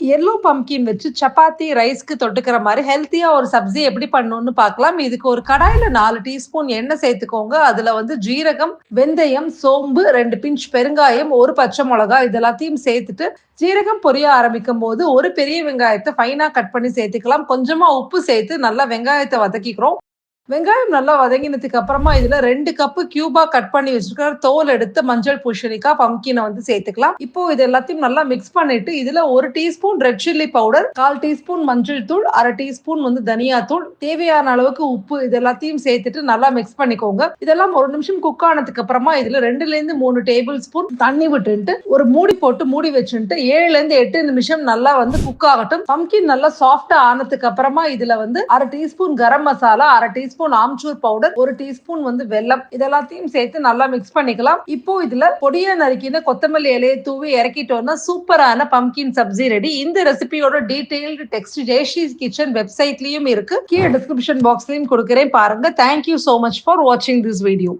Yellow pumpkin வச்சு சப்பாத்தி, ரைஸ்க்கு தொட்டுக்கிற மாரி ஹெல்த்தியா ஒரு சப்ஜி எப்படி பண்ணணும்னு பார்க்கலாம். இதுக்கு ஒரு கடாயில 4 டீஸ்பூன் எண்ணெய் சேர்த்துக்கோங்க. அதுல வந்து ஜீரகம், வெந்தயம், சோம்பு, 2 பிஞ்ச் பெருங்காயம், 1 பச்சை மிளகாய் இது எல்லாத்தையும் சேர்த்துட்டு, ஜீரகம் பொரிய ஆரம்பிக்கும்போது ஒரு பெரிய வெங்காயத்த ஃபைனா கட் பண்ணி சேர்த்துக்கலாம். கொஞ்சமா உப்பு சேர்த்து நல்லா வெங்காயத்த வதக்கிக்கிறோம். வெங்காயம் நல்லா வதங்கினதுக்கு அப்புறமா இதுல 2 கப்பு கியூபா கட் பண்ணி வச்சிருக்கிற தோல் எடுத்து மஞ்சள் பூசணிக்காய் பம்கினை வந்து சேர்த்துக்கலாம். இப்போ இது எல்லாத்தையும் நல்லா மிக்ஸ் பண்ணிட்டு இதுல 1 teaspoon red chilli powder, 1/4 teaspoon மஞ்சள் தூள், 1/2 டீஸ்பூன் வந்து தனியா தூள், தேவையான அளவுக்கு உப்பு இது எல்லாத்தையும் சேர்த்துட்டு நல்லா மிக்ஸ் பண்ணிக்கோங்க. இதெல்லாம் ஒரு நிமிஷம் குக் ஆனதுக்கு அப்புறமா இதுல 2ல இருந்து 3 டேபிள் ஸ்பூன் தண்ணி விட்டுட்டு ஒரு மூடி போட்டு மூடி வச்சுட்டு 7ல இருந்து 8 நிமிஷம் நல்லா வந்து குக் ஆகட்டும். பம்கின் நல்லா சாஃப்டா ஆனதுக்கு அப்புறமா இதுல வந்து 1/2 teaspoon garam masala, 1/2 teaspoon amchur powder, 1 teaspoon வந்து வெல்லம் இதெல்லாத்தையும் சேர்த்து நல்லா மிக்ஸ் பண்ணிக்கலாம். இப்போ இதுல பொடியா நறுக்கின கொத்தமல்லி இலையை தூவி இறக்கிட்டோம்னா சூப்பரான பம்கின் சப்ஜி ரெடி. இந்த ரெசிபியோட டீடைல்டு டெக்ஸ்ட் ஜெயஸ்ரீஸ் கிச்சன் வெப்சைட்லயும் இருக்கு. கீழே டிஸ்கிரிப்ஷன் பாக்ஸ்லயும் கொடுக்கிறேன் பாருங்க. Thank you so much for watching this video.